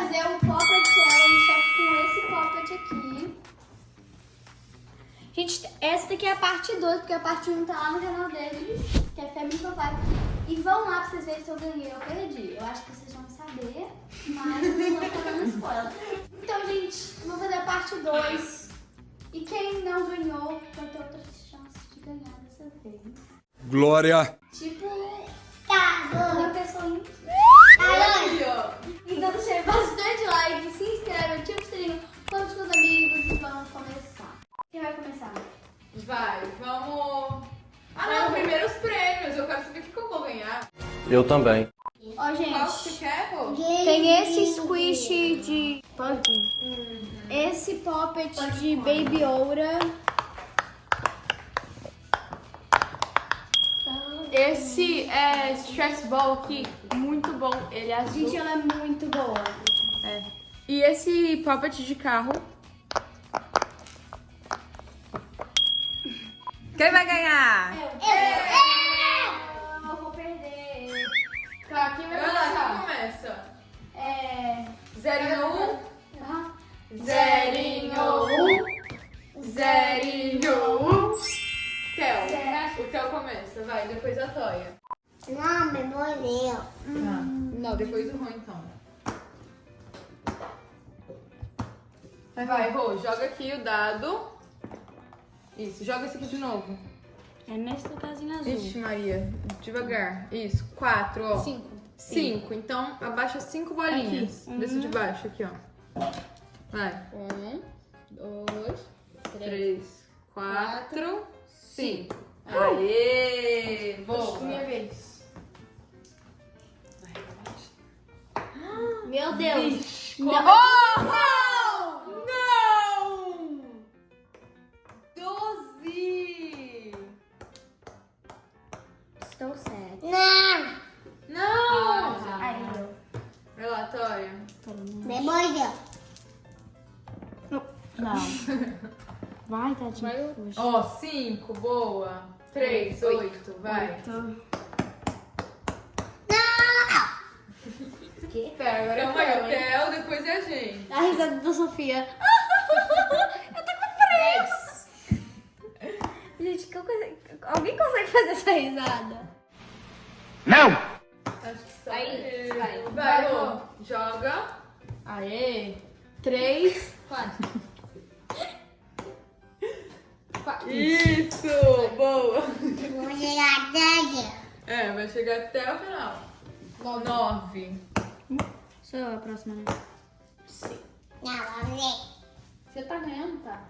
fazer um Poppet Challenge só que com esse Poppet aqui. Gente, essa daqui é a parte 2, porque a parte 1 tá lá no canal dele, que é Family Papai. E vão lá pra vocês verem se eu ganhei ou perdi. Eu acho que vocês vão saber, mas eu não vou ficar dando spoiler. Então, gente, vamos fazer a parte 2. E quem não ganhou vai ter outra chance de ganhar dessa vez. Glória! Tipo, uma pessoa. Então deixa bastante like, se inscreve, ativa o sininho, conta com os amigos e vamos começar. Quem vai começar? Vai, vamos... Ah não, primeiro os prêmios, eu quero saber o que eu vou ganhar. Eu também. Ó, Qual que gente, você quer, Rô? tem esse squish de Pug, esse poppet de Baby Oura, Esse é Stress Ball aqui, muito bom. Ele é azul. gente, ela é muito boa. É. E esse Poppet de carro. Quem vai ganhar? Eu vou perder. Tá, quem vai Vai lá, quem começar? começa? É... Zerinho 1. Zerinho 1. Theo. O Theo começa, vai, depois a Toia. Não, me morreu. Não, depois o Rô então. Vai, Rô, joga aqui o dado. Isso, joga esse aqui de novo. É nesse lugarzinho azul. Ixi, Maria, devagar. Isso, 4, ó. 5. 5. Então, abaixa 5 bolinhas. Desse de baixo aqui, ó. Vai. 1, 2, 3, 4, 5. Aê! Boa. Minha vez. Meu Deus. Não! Não. Oh, não! 12! Estou certo. Não, Não! Aí eu. Vai lá, Toia. me morreu. Não. Vai, tadinho. Ó, 5, boa. 3, 8, vai. Que? Pera, agora Eu foi o não, hein? Theo, depois é a gente. A risada da Sofia. Eu tô com pressa. Gente, alguém consegue fazer essa risada? Acho que só. Aí, vai. Vai, Rô. Joga. Aê. 3. 4. Isso! Boa! Vou chegar tarde. É, vai chegar até o final. 9. Sou eu a próxima, né? Não, vamos ver. Você tá ganhando, tá?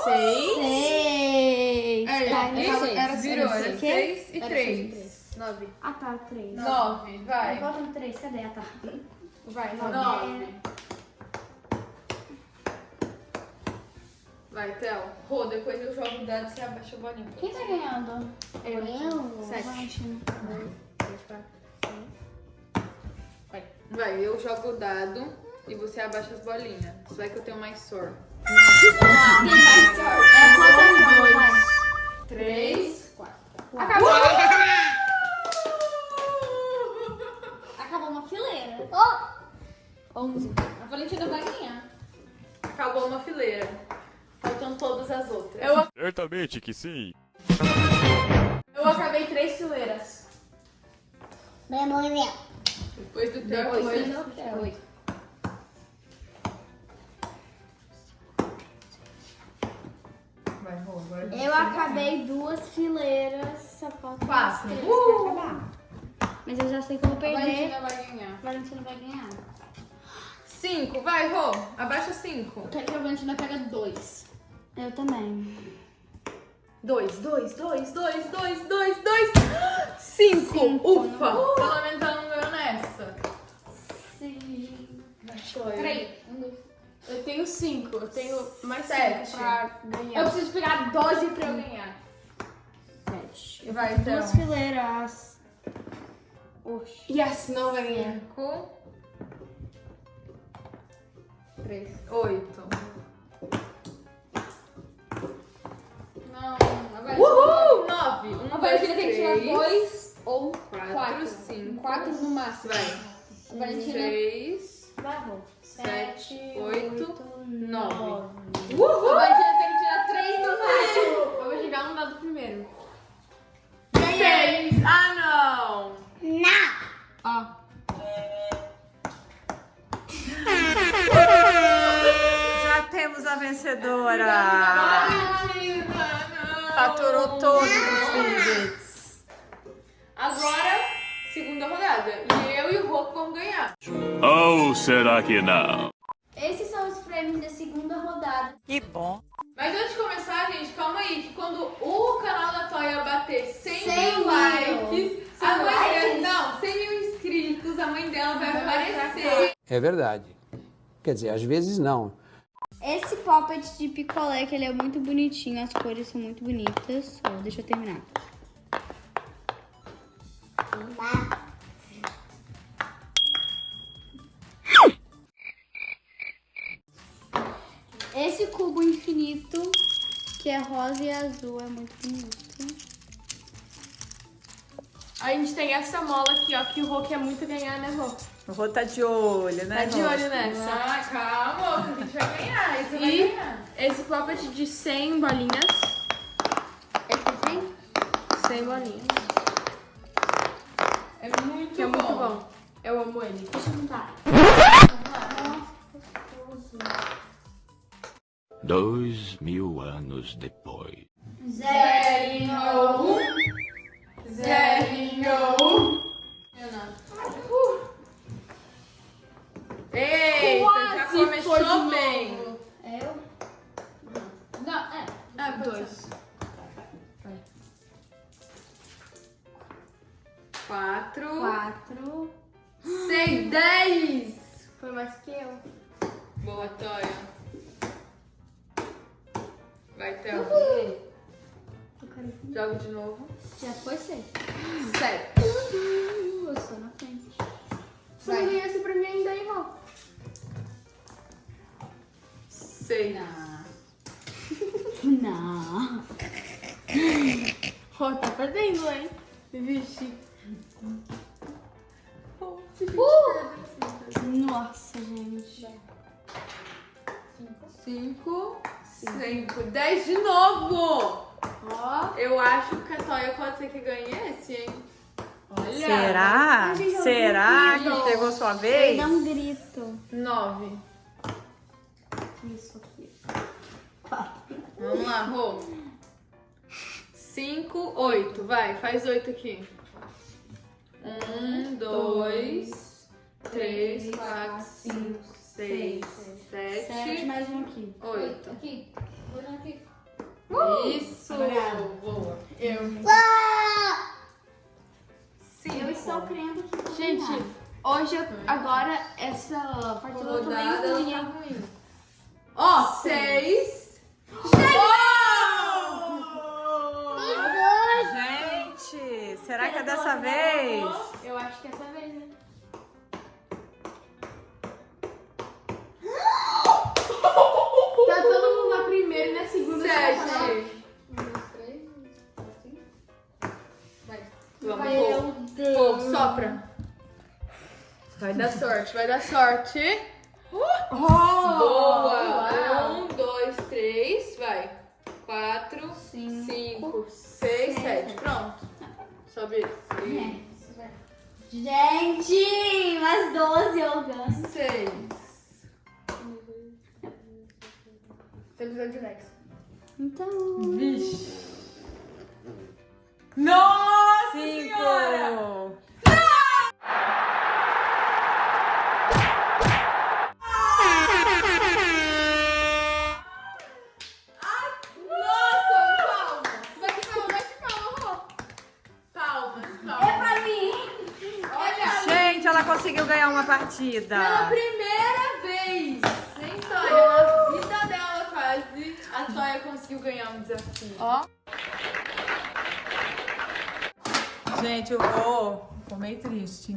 6. 6. Era virou, era Quê? 6 e Era 3. 9. Ah, tá, 3. 9, vai. Volta no 3, cadê a tá? Vai, 9. 9. Vai, Theo. Rô, depois eu jogo o dado e você abaixa o bolinho. Quem tá ganhando? Eu. 7. Vai, eu jogo o dado e você abaixa as bolinhas. Vai que eu tenho mais sor. Quem vai ser? É, conta 2. 3. 4. Acabou! Acabou uma fileira. 11. A Valentina vai ganhar. Acabou uma fileira. Faltam todas as outras. Certamente que sim. Eu acabei 3 fileiras. Me morreu. Depois do Theo. Depois 8. Vai, Rô, agora Eu acabei 2 fileiras, só falta 4. 3 pra acabar. Mas eu já sei que eu vou A perder. Valentina vai ganhar. A Valentina vai ganhar. 5, vai, Rô. Abaixa 5. Eu quero que a Valentina pega 2. Eu também. 2. 5. Ufa. Pelo menos ela não ganhou nessa. Sim. Peraí. Eu tenho 5. Eu tenho mais 7 pra pra ganhar. Eu preciso pegar 12 pra eu ganhar. 7. Vai, então. 2 fileiras. Oxi. Yes, não vai ganhar. 5. 3. 8. Não, agora. Uhul! 9. 1, A Valentina tem que tirar 2, 2 ou 4, 4. 5. 4 no máximo. Vai. Valentina. 6, Vai, Rô. 7, 8, 9. A Valentina tem que tirar 3 no máximo. Eu vou jogar um dado primeiro. Ganhei. 6. Ah, não. Não. Ó. Já temos a vencedora. Valentina, não. Faturou todos os billets. Agora, segunda rodada. E eu e o Rô vamos ganhar. Ou será que não? Esses são os prêmios da segunda rodada. Que bom. Mas antes de começar, gente, calma aí, que quando o canal da Toya bater 100 100 mil mil. likes, 100 a mãe dela, likes? não, 100 mil inscritos, a mãe dela vai aparecer. É verdade. Quer dizer, às vezes não. Esse poppet de picolé, que ele é muito bonitinho, as cores são muito bonitas. Ó, deixa eu terminar. Esse cubo infinito, que é rosa e azul, é muito bonito. A gente tem essa mola aqui, ó, que o Rô quer muito ganhar, né, Rô? O Rô tá de olho, né? Tá de Rô? olho nessa. Ah, calma, que a gente vai ganhar, isso vai E ganhar. esse poppet de 100 bolinhas. Esse tem? 100 bolinhas. É muito Que é bom. muito bom. Eu amo ele. Deixa eu contar. 2000 anos depois. Zerinho. Zerinho. Eita, já Quase foi começou de bem. novo. É eu? Não, é. Ah, 2. 4, 4. 6, 10. Foi mais que eu. Boa, Toya. Vai, Théo. Eu quero... Joga de novo. Já foi 6. 7. Eu sou na frente. Você não ganhou esse pra mim ainda, hein, Rô? 6. Não. Rô, tá perdendo, hein? Vixe. Nossa, gente. 5, 5, 10 de novo. Ó. Eu acho que a Toya pode ser que ganhe esse, hein? Olha. Será? Será que chegou sua vez? Dá um grito. 9. Isso aqui. Vamos lá, Rô. 5, 8. Vai, faz 8 aqui. 1, 2, 3, 4, 5, 6, 7 7, mais um aqui. 8. Aqui. Olha aqui. Isso! Obrigada. Boa. Eu. 5. Eu estou crendo que vou Gente, ganhar. hoje, agora, essa partida eu tô bem rodada ruim, tá hein? ruim. Ó, 6. Gente, será que é dessa vez? Eu acho que é essa vez, né? Tá todo mundo na primeira e na segunda. 7. 1, 2, 3, 4, 5. Vai. Vamos, Meu Rô. Deus. Rô, sopra. Vai dar sorte, vai dar sorte. Boa! 1, 2, 3, vai. 4, 5, 6, 7. Pronto. Sobe. Gente, mais 12 eu ganho. 6. Televisão de Lex. Então. Nossa 5. Nossa, palmas. Bate palma, Rô. Palmas, É palmas. pra mim. Olha, Gente, ela conseguiu ganhar uma partida. pela primeira vez, hein, Toya? Na vida dela, quase, a Toya conseguiu ganhar um desafio. Ó. Gente, eu ficou meio triste.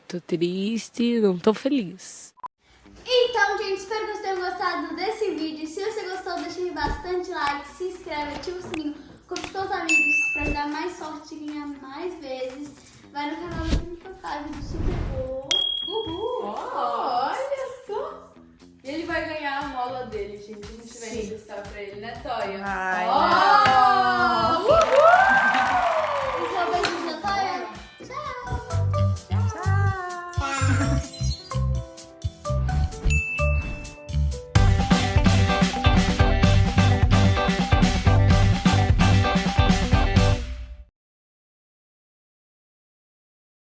Tô triste, não tô feliz. Então, gente, espero que vocês tenham gostado desse vídeo. Se você gostou, deixa aí bastante like, se inscreve, ativa o sininho, curte com seus amigos pra dar mais sorte e ganhar mais vezes. Vai no canal do Super Bowl. Olha só. E ele vai ganhar a mola dele, gente. A gente vai emprestar pra ele, né, Toya? Ai, Ó!